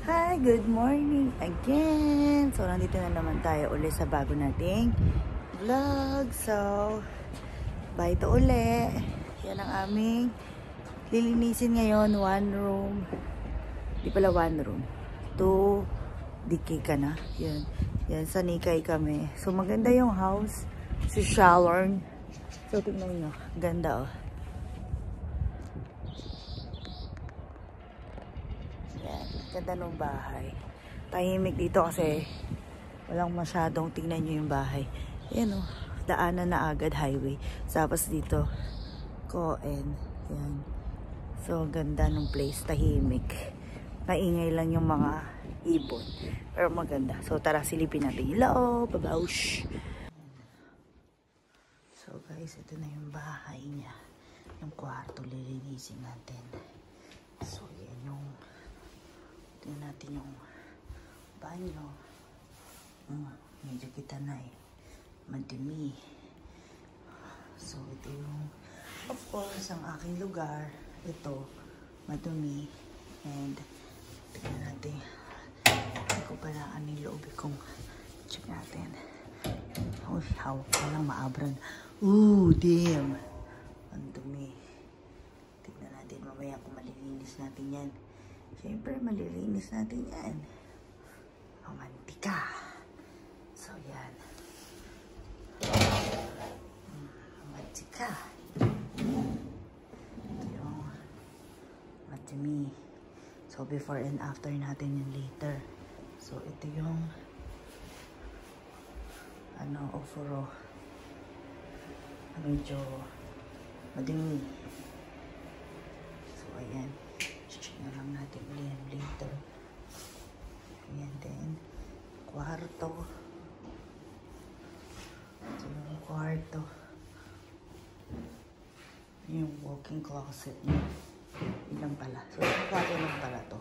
Hi, good morning again. So, nandito na naman tayo ulit sa bago nating vlog. So, bye to uli. Yan ang aming lilinisin ngayon. One room. Di pala one room. 2 DK ka na. Yan. Yan, sa Nikay kami. So, maganda yung house. Si Shalorn. So, tingnan nyo. Ganda, oh. Ganda ng bahay. Tahimik dito kasi walang masyadong tingnan nyo yung bahay. Yan o. Daanan na agad highway. Tapos dito, Coen. Yan. So, ganda ng place. Tahimik. Maingay lang yung mga ibon. Pero maganda. So, tara silipin natin yung loob. Babaush. So, guys, ito na yung bahay niya. Yung kwarto, lilinisin natin. So, yan yung tingnan natin yung banyo. Medyo kita na eh. Madumi. So, ito yung, of course, ang aking lugar. Ito, madumi. And, tingnan natin. Hindi ko pala anong loob kung check natin. Uy, hawak ko lang maabran. Ooh, damn. Ang dumi. Tingnan natin. Mamaya kung malilinis natin yan. Siyempre, malilinis natin yan. Ang mantika. So, yan. Ang mantika. Ito yung matimi. So, before and after natin yung later. So, ito yung ofuro. Medyo madumi. So, ayan. Check na lang natin ulit later. Ayan din. Kwarto. Ito yung kwarto. Yung walking closet niya. Ilang pala. So, kwarto lang pala to.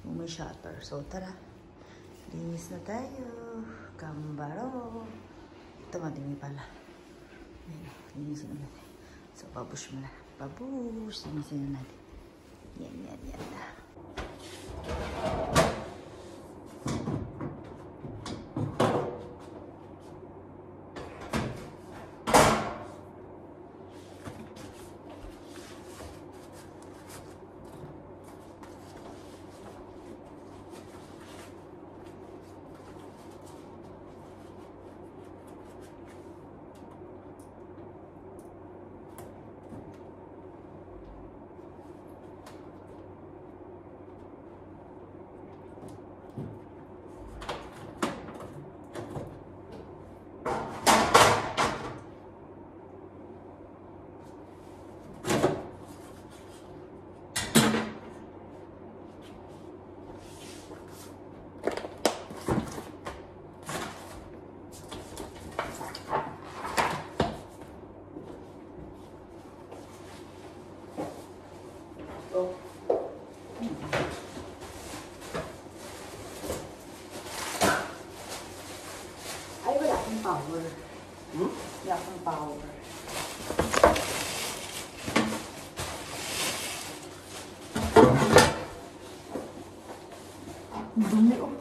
Yung may shutter. So, tara. Linis na tayo. Kambaro. Ito madumi pala. Ayan. Linisin na natin. So, babush mo na. Babush. Linisin na natin. Yan. Ay, wala akong power. Wala akong power. Dumi, oh.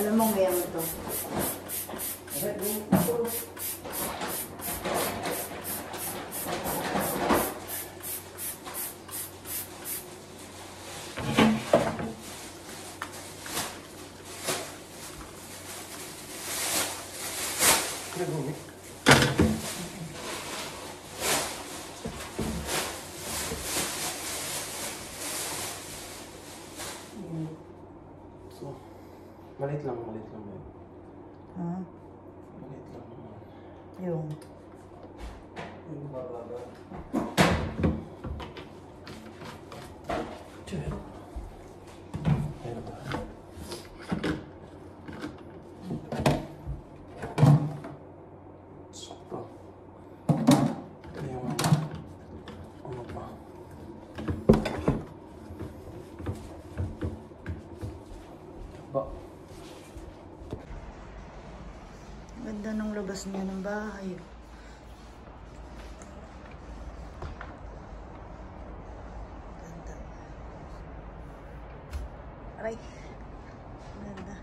Alam mo ngayon ito. Malit lang yun. Ha? Malit lang naman. Yung bababa. Diyan. Ayun ba? Ganda ng labas niya ng bahay. Ganda. Aray. Ganda.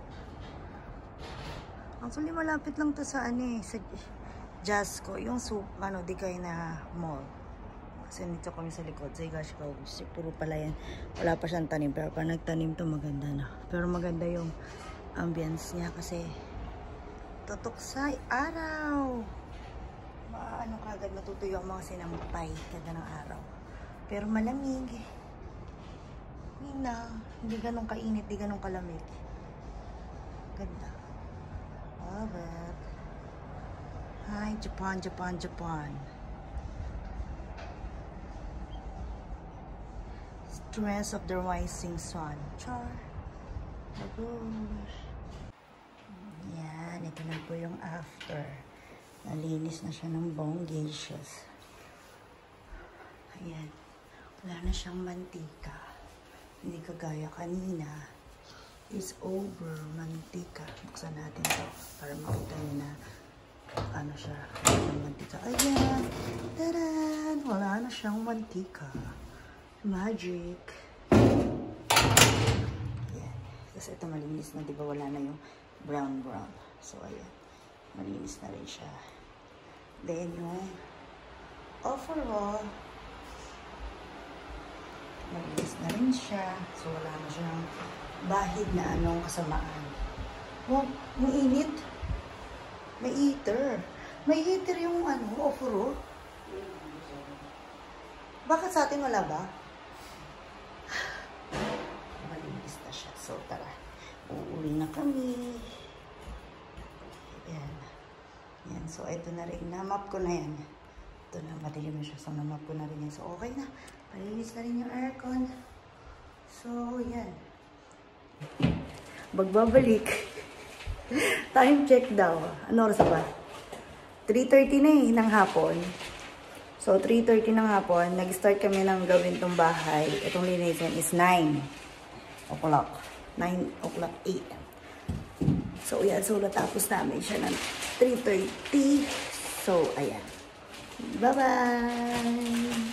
Actually, malapit lang to sa sa Jasco. Yung di kayo na mall. Kasi nito kami sa likod. Sa Igashko. Puro pala yan. Wala pa siyang tanim. Pero pag nagtanim to, maganda na. Pero maganda yung ambience niya kasi tutok sa araw. Kagad matutuyo ang mga sinampay kada ng araw. Pero malamig. Hindi ganun kainit, hindi ganun kalamig. Ganda. Love it. Hi, Japan, Japan, Japan. Stress of the rising sun. Char. Babush. Yan, ito na po yung after. Nalinis na siya ng bongacious. Ayan. Wala na siyang mantika. Hindi kagaya kanina. Is over mantika. Buksan natin ito para makita niyo na ano siya. Yung mantika. Ayan. Taran! Wala na siyang mantika. Magic. Ayan. Kasi ito malinis na. Diba wala na yung brown. So ayan. Malinis na rin siya. Then yung overall, malinis na rin siya. So wala na siyang bahid na anong kasamaan. Oh, may init. May heater. May heater yung overall. Bakit sa atin wala ba? Malinis na siya. So tara, uuwi na kami. Yan. Yan. So, ito na rin. Na-map ko na yan. Ito na. Madilim na siya. So, na-map ko na rin yan. So, okay na. Palinis na rin yung aircon. So, yan. Magbabalik. Time check daw. Ano oras ba? 3:30 na ng hapon. So, 3:30 ng hapon. Nag-start kami ng gawin tong bahay. Itong linisin is 9 o'clock. 9 o'clock 8. So, yan. So, natapos namin siya ng 3:30. So, ayan. Bye-bye!